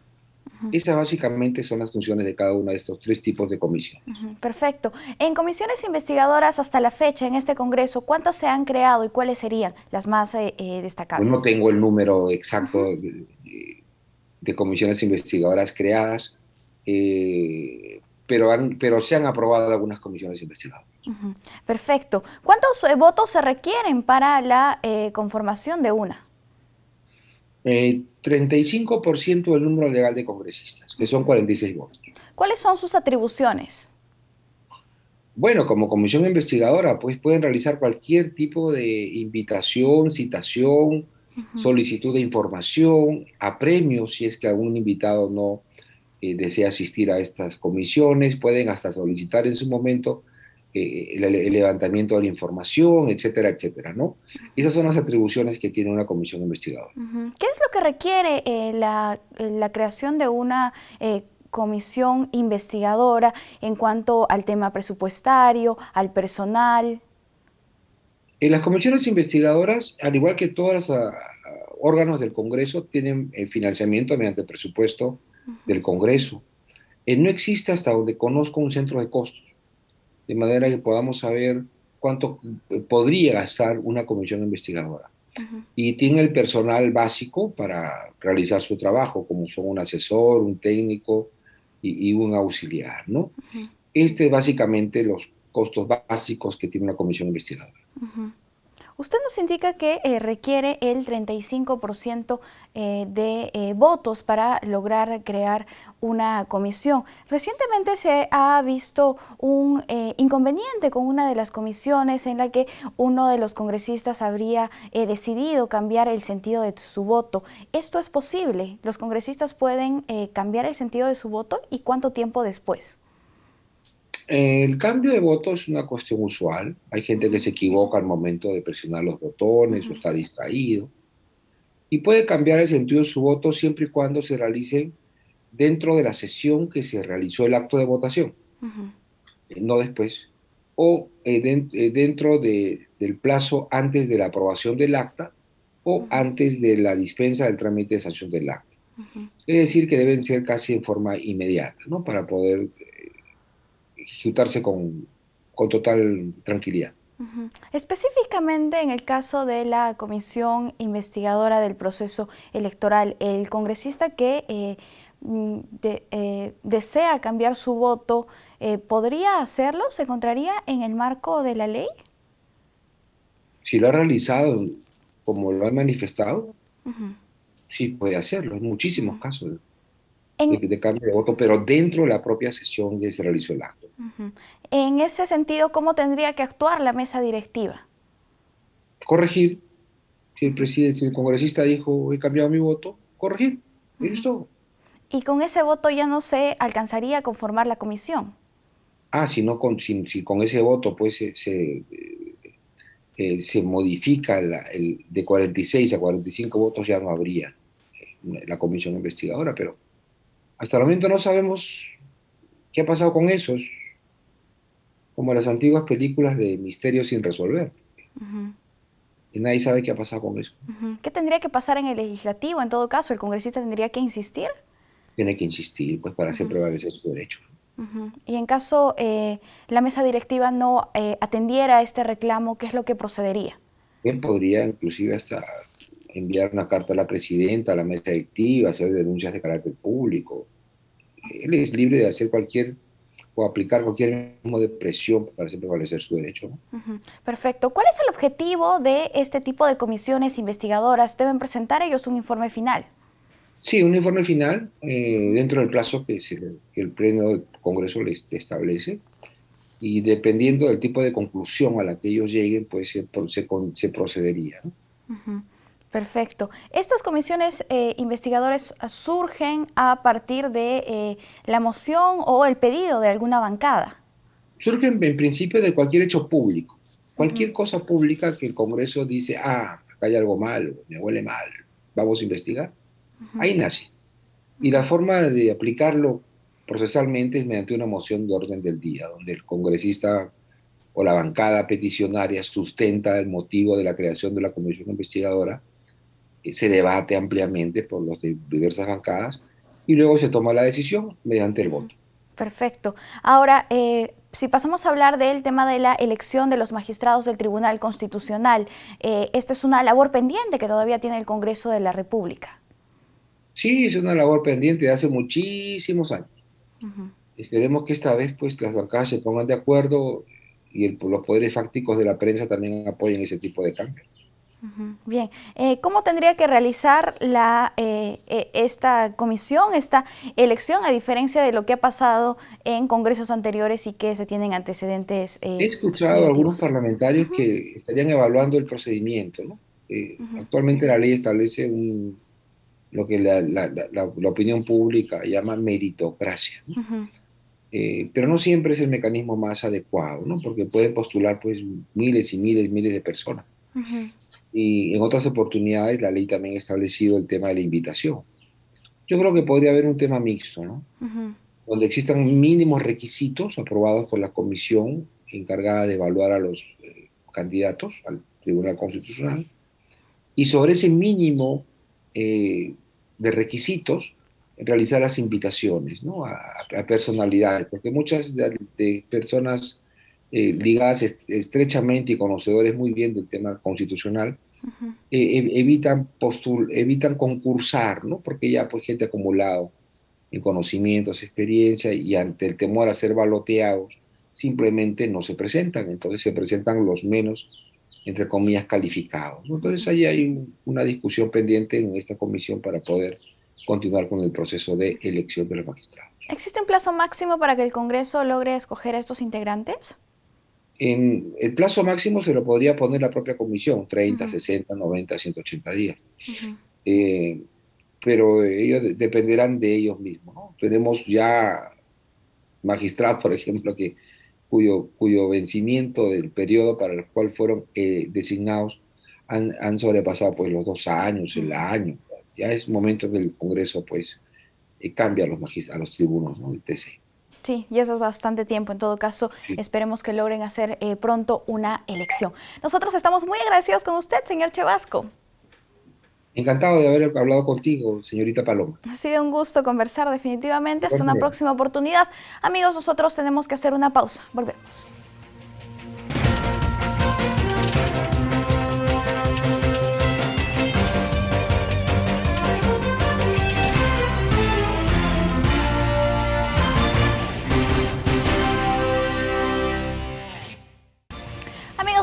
Estas básicamente son las funciones de cada uno de estos 3 tipos de comisiones. Perfecto. En comisiones investigadoras hasta la fecha en este Congreso, ¿cuántas se han creado y cuáles serían las más destacables? No tengo el número exacto de comisiones investigadoras creadas, pero se han aprobado algunas comisiones investigadoras. Perfecto. ¿Cuántos votos se requieren para la conformación de una? 35% del número legal de congresistas, que son 46 votos. ¿Cuáles son sus atribuciones? Bueno, como comisión investigadora, pues pueden realizar cualquier tipo de invitación, citación, solicitud de información, apremio, si es que algún invitado no desea asistir a estas comisiones, pueden hasta solicitar en su momento el levantamiento de la información, etcétera, etcétera, ¿no? Esas son las atribuciones que tiene una comisión investigadora. ¿Qué es lo que requiere la creación de una comisión investigadora en cuanto al tema presupuestario, al personal? Las comisiones investigadoras, al igual que todos los órganos del Congreso, tienen financiamiento mediante el presupuesto del Congreso. No existe, hasta donde conozco, un centro de costos, de manera que podamos saber cuánto podría gastar una comisión investigadora. Y tiene el personal básico para realizar su trabajo, como son un asesor, un técnico y un auxiliar, ¿no? Básicamente los costos básicos que tiene una comisión investigadora. Usted nos indica que requiere el 35% de votos para lograr crear una comisión. Recientemente se ha visto un inconveniente con una de las comisiones en la que uno de los congresistas habría decidido cambiar el sentido de su voto. ¿Esto es posible? ¿Los congresistas pueden cambiar el sentido de su voto y cuánto tiempo después? El cambio de voto es una cuestión usual. Hay gente que se equivoca al momento de presionar los botones o está distraído. Y puede cambiar el sentido de su voto siempre y cuando se realice dentro de la sesión que se realizó el acto de votación, no después. O dentro del plazo antes de la aprobación del acta o antes de la dispensa del trámite de sanción del acta. Es decir, que deben ser casi en forma inmediata, ¿no? Para poder ejecutarse con total tranquilidad. Específicamente en el caso de la comisión investigadora del proceso electoral, el congresista que desea cambiar su voto, ¿podría hacerlo? ¿Se encontraría en el marco de la ley? Si lo ha realizado como lo ha manifestado, sí puede hacerlo. En muchísimos casos de cambio de voto, pero dentro de la propia sesión que se realizó el acto. En ese sentido, ¿cómo tendría que actuar la mesa directiva? Corregir. Si el congresista dijo, he cambiado mi voto, corregir. Y listo. Y con ese voto ya no se alcanzaría a conformar la comisión. Si con ese voto pues se modifica de 46 a 45 votos, ya no habría la comisión investigadora, pero hasta el momento no sabemos qué ha pasado con eso. Es como las antiguas películas de Misterios sin resolver. Y nadie sabe qué ha pasado con eso. ¿Qué tendría que pasar en el legislativo? En todo caso, ¿el congresista tendría que insistir? Tiene que insistir pues, para hacer prevalecer su derecho. Y en caso la mesa directiva no atendiera a este reclamo, ¿qué es lo que procedería? Él podría inclusive hasta enviar una carta a la presidenta, a la mesa directiva, hacer denuncias de carácter público. Él es libre de hacer o aplicar cualquier mecanismo de presión para hacer prevalecer su derecho, ¿no? Perfecto. ¿Cuál es el objetivo de este tipo de comisiones investigadoras? ¿Deben presentar ellos un informe final? Sí, un informe final dentro del plazo que el Pleno del Congreso les establece, y dependiendo del tipo de conclusión a la que ellos lleguen, pues se procedería, ¿no? Perfecto. ¿Estas comisiones investigadoras surgen a partir de la moción o el pedido de alguna bancada? Surgen en principio de cualquier hecho público. Cualquier cosa pública que el Congreso dice, acá hay algo mal, me huele mal, vamos a investigar. Ahí nace. Y la forma de aplicarlo procesalmente es mediante una moción de orden del día, donde el congresista o la bancada peticionaria sustenta el motivo de la creación de la comisión investigadora, se debate ampliamente por las diversas bancadas y luego se toma la decisión mediante el voto. Perfecto. Ahora, si pasamos a hablar del tema de la elección de los magistrados del Tribunal Constitucional, esta es una labor pendiente que todavía tiene el Congreso de la República. Sí, es una labor pendiente de hace muchísimos años. Esperemos que esta vez pues, las bancadas se pongan de acuerdo y los poderes fácticos de la prensa también apoyen ese tipo de cambios. Bien, ¿cómo tendría que realizar esta comisión, esta elección, a diferencia de lo que ha pasado en congresos anteriores y que se tienen antecedentes? He escuchado a algunos parlamentarios que estarían evaluando el procedimiento, ¿no? Actualmente la ley establece lo que la opinión pública llama meritocracia, ¿no? Pero no siempre es el mecanismo más adecuado, ¿no? Porque pueden postular pues, miles y miles de personas. Y en otras oportunidades la ley también ha establecido el tema de la invitación. Yo creo que podría haber un tema mixto, ¿no? Donde existan mínimos requisitos aprobados por la comisión encargada de evaluar a los candidatos al Tribunal Constitucional, y sobre ese mínimo de requisitos realizar las invitaciones, ¿no? a personalidades, porque muchas de personas ligadas estrechamente y conocedores muy bien del tema constitucional, evitan concursar, ¿no? Porque ya pues gente acumulado en conocimientos, experiencia, y ante el temor a ser baloteados, simplemente no se presentan. Entonces se presentan los menos entre comillas, calificados, ¿no? Entonces ahí hay una discusión pendiente en esta comisión para poder continuar con el proceso de elección de los magistrados. ¿Existe un plazo máximo para que el Congreso logre escoger a estos integrantes? En el plazo máximo se lo podría poner la propia comisión, 30, 60, 90, 180 días. Pero ellos dependerán de ellos mismos, ¿no? Tenemos ya magistrados, por ejemplo, cuyo vencimiento del periodo para el cual fueron designados han sobrepasado pues los 2 años, el año. Ya es momento que el Congreso pues cambie a los tribunos, ¿no?, del TC. Sí, y eso es bastante tiempo. En todo caso, esperemos que logren hacer pronto una elección. Nosotros estamos muy agradecidos con usted, señor Chevasco. Encantado de haber hablado contigo, señorita Paloma. Ha sido un gusto conversar definitivamente. Hasta una próxima oportunidad. Amigos, nosotros tenemos que hacer una pausa. Volvemos.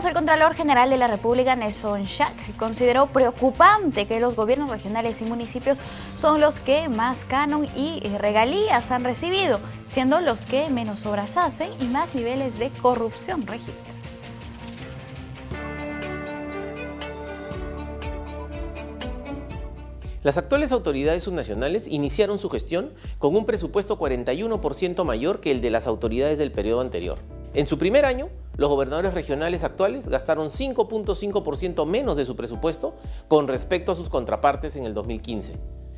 El Contralor General de la República, Nelson Schack, consideró preocupante que los gobiernos regionales y municipios son los que más canon y regalías han recibido, siendo los que menos obras hacen y más niveles de corrupción registran. Las actuales autoridades subnacionales iniciaron su gestión con un presupuesto 41% mayor que el de las autoridades del periodo anterior. En su primer año, los gobernadores regionales actuales gastaron 5.5% menos de su presupuesto con respecto a sus contrapartes en el 2015.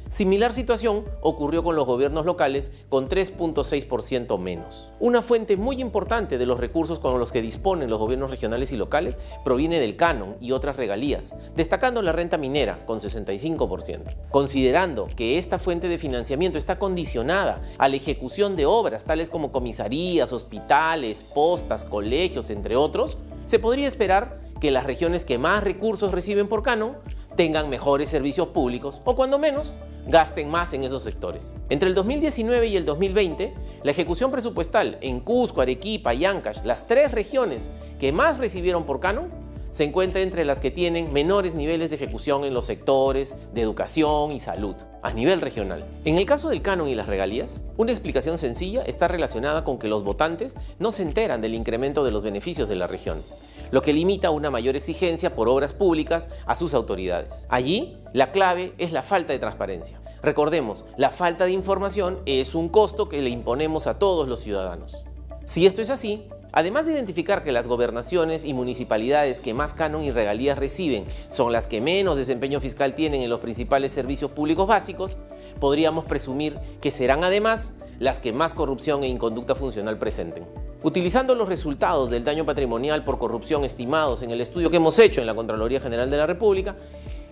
Similar situación ocurrió con los gobiernos locales con 3.6% menos. Una fuente muy importante de los recursos con los que disponen los gobiernos regionales y locales proviene del canon y otras regalías, destacando la renta minera con 65%. Considerando que esta fuente de financiamiento está condicionada a la ejecución de obras tales como comisarías, hospitales, postas, colegios, entre otros, se podría esperar que las regiones que más recursos reciben por canon tengan mejores servicios públicos o, cuando menos, gasten más en esos sectores. Entre el 2019 y el 2020, la ejecución presupuestal en Cusco, Arequipa y Ancash, las 3 regiones que más recibieron por canon, se encuentra entre las que tienen menores niveles de ejecución en los sectores de educación y salud, a nivel regional. En el caso del canon y las regalías, una explicación sencilla está relacionada con que los votantes no se enteran del incremento de los beneficios de la región, lo que limita una mayor exigencia por obras públicas a sus autoridades. Allí, la clave es la falta de transparencia. Recordemos, la falta de información es un costo que le imponemos a todos los ciudadanos. Si esto es así, además de identificar que las gobernaciones y municipalidades que más canon y regalías reciben son las que menos desempeño fiscal tienen en los principales servicios públicos básicos, podríamos presumir que serán además las que más corrupción e inconducta funcional presenten. Utilizando los resultados del daño patrimonial por corrupción estimados en el estudio que hemos hecho en la Contraloría General de la República,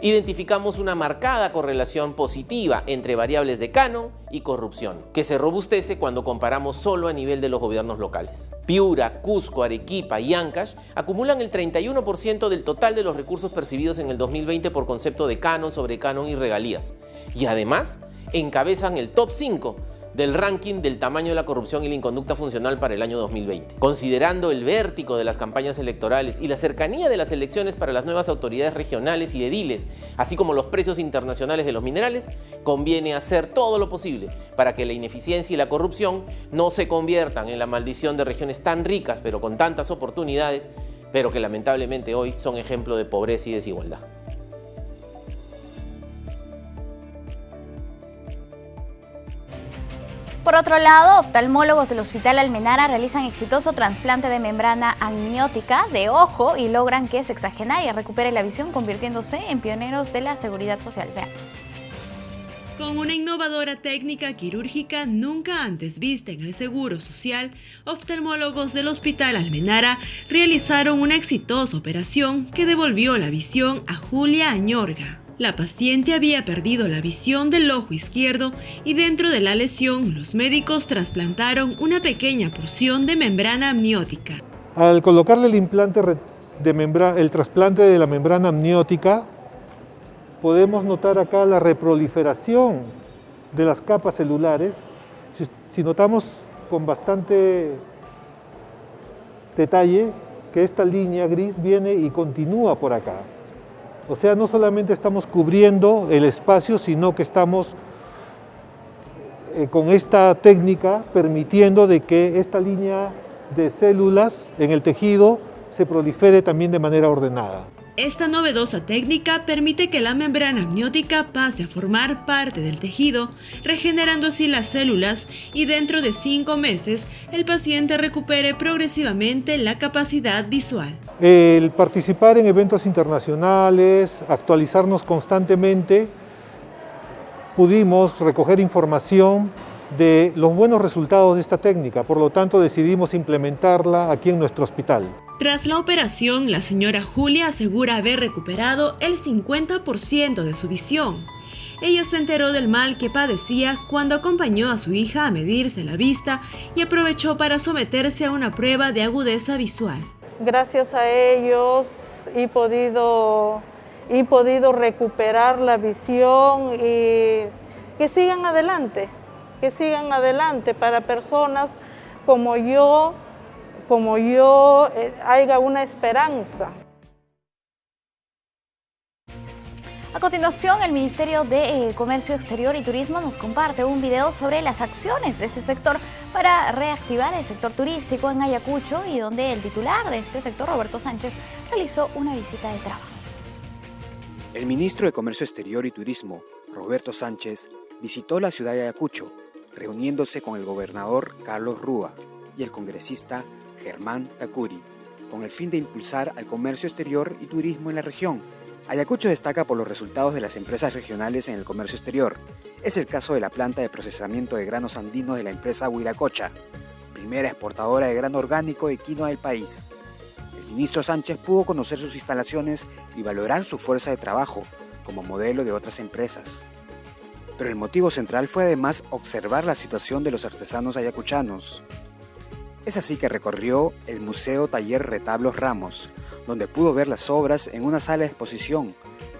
identificamos una marcada correlación positiva entre variables de canon y corrupción, que se robustece cuando comparamos solo a nivel de los gobiernos locales. Piura, Cusco, Arequipa y Ancash acumulan el 31% del total de los recursos percibidos en el 2020 por concepto de canon, sobrecanon y regalías, y además encabezan el top 5 del ranking del tamaño de la corrupción y la inconducta funcional para el año 2020. Considerando el vértigo de las campañas electorales y la cercanía de las elecciones para las nuevas autoridades regionales y ediles, así como los precios internacionales de los minerales, conviene hacer todo lo posible para que la ineficiencia y la corrupción no se conviertan en la maldición de regiones tan ricas pero con tantas oportunidades, pero que lamentablemente hoy son ejemplo de pobreza y desigualdad. Por otro lado, oftalmólogos del Hospital Almenara realizan exitoso trasplante de membrana amniótica de ojo y logran que sexagenaria recupere la visión, convirtiéndose en pioneros de la seguridad social. Veamos. Con una innovadora técnica quirúrgica nunca antes vista en el Seguro Social, oftalmólogos del Hospital Almenara realizaron una exitosa operación que devolvió la visión a Julia Añorga. La paciente había perdido la visión del ojo izquierdo y dentro de la lesión los médicos trasplantaron una pequeña porción de membrana amniótica. Al colocarle el implante el trasplante de la membrana amniótica, podemos notar acá la reproliferación de las capas celulares. Si notamos con bastante detalle que esta línea gris viene y continúa por acá. O sea, no solamente estamos cubriendo el espacio, sino que estamos con esta técnica permitiendo de que esta línea de células en el tejido se prolifere también de manera ordenada. Esta novedosa técnica permite que la membrana amniótica pase a formar parte del tejido, regenerando así las células y dentro de 5 meses el paciente recupere progresivamente la capacidad visual. El participar en eventos internacionales, actualizarnos constantemente, pudimos recoger información de los buenos resultados de esta técnica, por lo tanto decidimos implementarla aquí en nuestro hospital. Tras la operación, la señora Julia asegura haber recuperado el 50% de su visión. Ella se enteró del mal que padecía cuando acompañó a su hija a medirse la vista y aprovechó para someterse a una prueba de agudeza visual. Gracias a ellos he podido recuperar la visión y que sigan adelante para personas como yo haya una esperanza. A continuación, el Ministerio de Comercio Exterior y Turismo nos comparte un video sobre las acciones de este sector para reactivar el sector turístico en Ayacucho y donde el titular de este sector, Roberto Sánchez, realizó una visita de trabajo. El ministro de Comercio Exterior y Turismo, Roberto Sánchez, visitó la ciudad de Ayacucho, reuniéndose con el gobernador Carlos Rúa y el congresista Germán Tacuri, con el fin de impulsar al comercio exterior y turismo en la región. Ayacucho destaca por los resultados de las empresas regionales en el comercio exterior. Es el caso de la planta de procesamiento de granos andinos de la empresa Huiracocha, primera exportadora de grano orgánico de quinoa del país. El ministro Sánchez pudo conocer sus instalaciones y valorar su fuerza de trabajo como modelo de otras empresas. Pero el motivo central fue además observar la situación de los artesanos ayacuchanos. Es así que recorrió el Museo Taller Retablos Ramos, donde pudo ver las obras en una sala de exposición.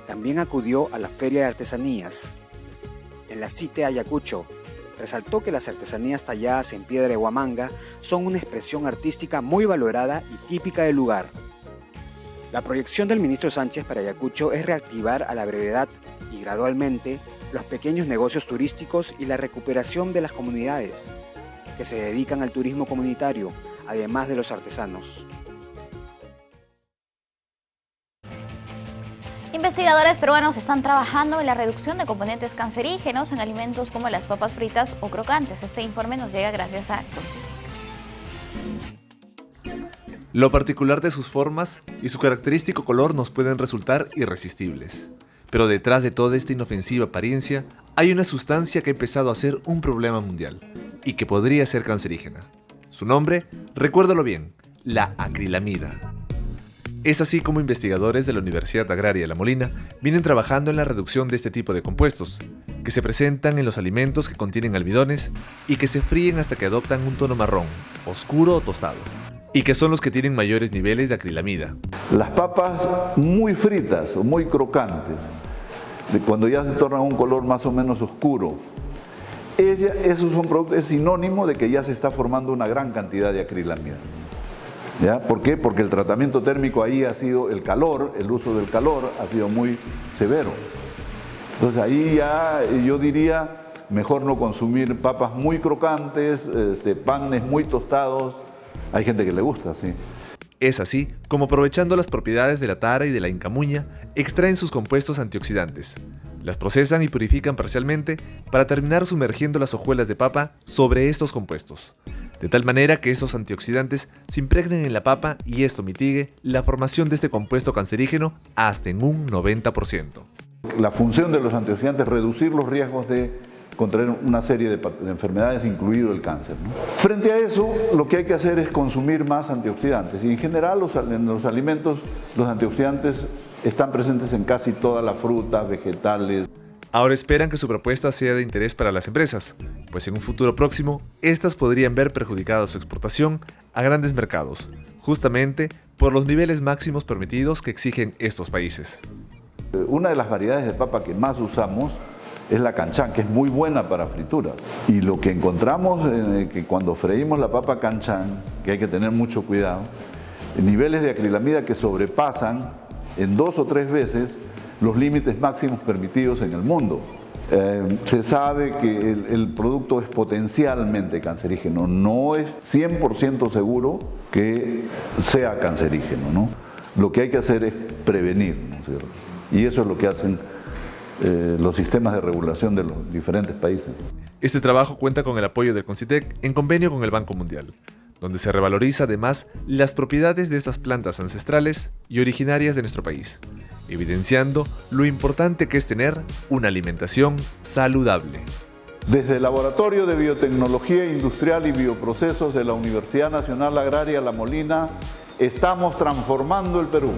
También acudió a la Feria de Artesanías. En la CITE Ayacucho, resaltó que las artesanías talladas en piedra de Huamanga son una expresión artística muy valorada y típica del lugar. La proyección del ministro Sánchez para Ayacucho es reactivar a la brevedad y gradualmente los pequeños negocios turísticos y la recuperación de las comunidades que se dedican al turismo comunitario, además de los artesanos. Investigadores peruanos están trabajando en la reducción de componentes cancerígenos en alimentos como las papas fritas o crocantes. Este informe nos llega gracias a Consilic. Lo particular de sus formas y su característico color nos pueden resultar irresistibles. Pero detrás de toda esta inofensiva apariencia hay una sustancia que ha empezado a ser un problema mundial y que podría ser cancerígena. Su nombre, recuérdalo bien, la acrilamida. Es así como investigadores de la Universidad Agraria de La Molina vienen trabajando en la reducción de este tipo de compuestos, que se presentan en los alimentos que contienen almidones y que se fríen hasta que adoptan un tono marrón, oscuro o tostado, y que son los que tienen mayores niveles de acrilamida. Las papas muy fritas o muy crocantes, cuando ya se tornan un color más o menos oscuro, esos son productos, es sinónimo de que ya se está formando una gran cantidad de acrilamida. ¿Ya? ¿Por qué? Porque el tratamiento térmico ahí ha sido el calor, el uso del calor ha sido muy severo. Entonces ahí ya yo diría, mejor no consumir papas muy crocantes, panes muy tostados. Hay gente que le gusta, sí. Es así como, aprovechando las propiedades de la tara y de la incamuña, extraen sus compuestos antioxidantes. Las procesan y purifican parcialmente para terminar sumergiendo las hojuelas de papa sobre estos compuestos, de tal manera que estos antioxidantes se impregnen en la papa y esto mitigue la formación de este compuesto cancerígeno hasta en un 90%. La función de los antioxidantes es reducir los riesgos de contraer una serie de enfermedades, incluido el cáncer, ¿no? Frente a eso, lo que hay que hacer es consumir más antioxidantes. Y en general, en los alimentos, los antioxidantes están presentes en casi todas las frutas, vegetales. Ahora esperan que su propuesta sea de interés para las empresas, pues en un futuro próximo, estas podrían ver perjudicada su exportación a grandes mercados, justamente por los niveles máximos permitidos que exigen estos países. Una de las variedades de papa que más usamos es la canchán, que es muy buena para fritura. Y lo que encontramos que cuando freímos la papa canchán, que hay que tener mucho cuidado, niveles de acrilamida que sobrepasan en 2 o 3 veces los límites máximos permitidos en el mundo. Se sabe que el producto es potencialmente cancerígeno, no es 100% seguro que sea cancerígeno, ¿no? Lo que hay que hacer es prevenir, ¿no es cierto? Y eso es lo que hacen los sistemas de regulación de los diferentes países. Este trabajo cuenta con el apoyo del CONCITEC en convenio con el Banco Mundial, donde se revaloriza además las propiedades de estas plantas ancestrales y originarias de nuestro país, evidenciando lo importante que es tener una alimentación saludable. Desde el Laboratorio de Biotecnología Industrial y Bioprocesos de la Universidad Nacional Agraria La Molina, estamos transformando el Perú.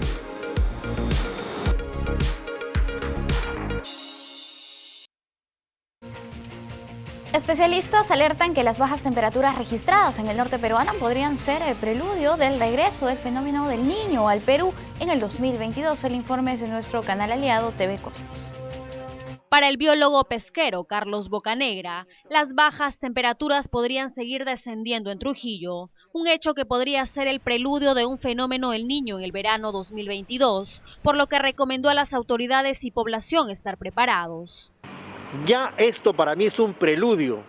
Especialistas alertan que las bajas temperaturas registradas en el norte peruano podrían ser el preludio del regreso del fenómeno del Niño al Perú en el 2022. El informe es de nuestro canal aliado TV Cosmos. Para el biólogo pesquero Carlos Bocanegra, las bajas temperaturas podrían seguir descendiendo en Trujillo, un hecho que podría ser el preludio de un fenómeno El Niño en el verano 2022, por lo que recomendó a las autoridades y población estar preparados. Ya esto para mí es un preludio.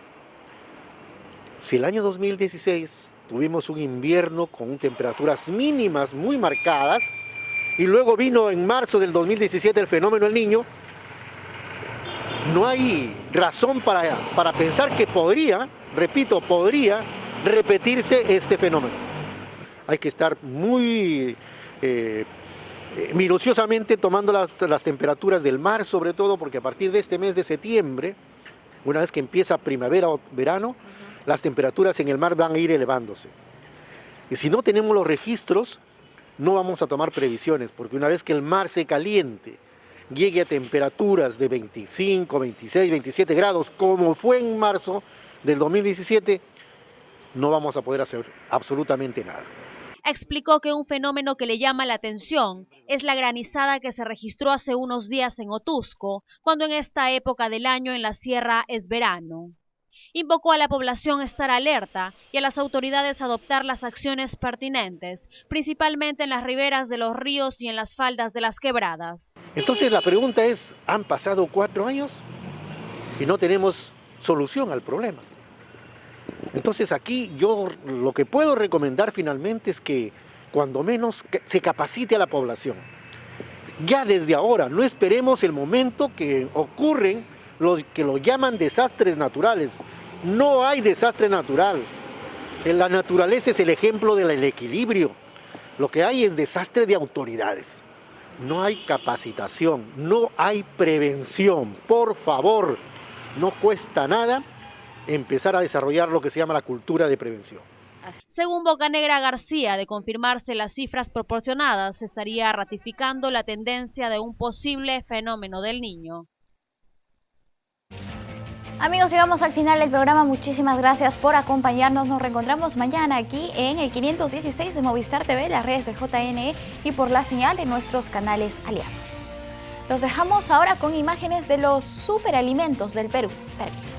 Si el año 2016 tuvimos un invierno con temperaturas mínimas muy marcadas y luego vino en marzo del 2017 el fenómeno El Niño, no hay razón para pensar que podría repetirse este fenómeno. Hay que estar muy minuciosamente tomando las temperaturas del mar, sobre todo porque a partir de este mes de septiembre, una vez que empieza primavera o verano, las temperaturas en el mar van a ir elevándose. Y si no tenemos los registros, no vamos a tomar previsiones, porque una vez que el mar se caliente, llegue a temperaturas de 25, 26, 27 grados, como fue en marzo del 2017, no vamos a poder hacer absolutamente nada. Explicó que un fenómeno que le llama la atención es la granizada que se registró hace unos días en Otusco, cuando en esta época del año en la sierra es verano. Invocó a la población a estar alerta y a las autoridades a adoptar las acciones pertinentes, principalmente en las riberas de los ríos y en las faldas de las quebradas. Entonces la pregunta es, ¿han pasado 4 años y no tenemos solución al problema? Entonces aquí yo lo que puedo recomendar finalmente es que cuando menos se capacite a la población. Ya desde ahora, no esperemos el momento que ocurren los que lo llaman desastres naturales. No hay desastre natural. La naturaleza es el ejemplo del equilibrio. Lo que hay es desastre de autoridades. No hay capacitación, no hay prevención. Por favor, no cuesta nada empezar a desarrollar lo que se llama la cultura de prevención. Según Bocanegra García, de confirmarse las cifras proporcionadas, se estaría ratificando la tendencia de un posible fenómeno del Niño. Amigos, llegamos al final del programa. Muchísimas gracias por acompañarnos. Nos reencontramos mañana aquí en el 516 de Movistar TV, las redes de JNE y por la señal de nuestros canales aliados. Los dejamos ahora con imágenes de los superalimentos del Perú. Permiso.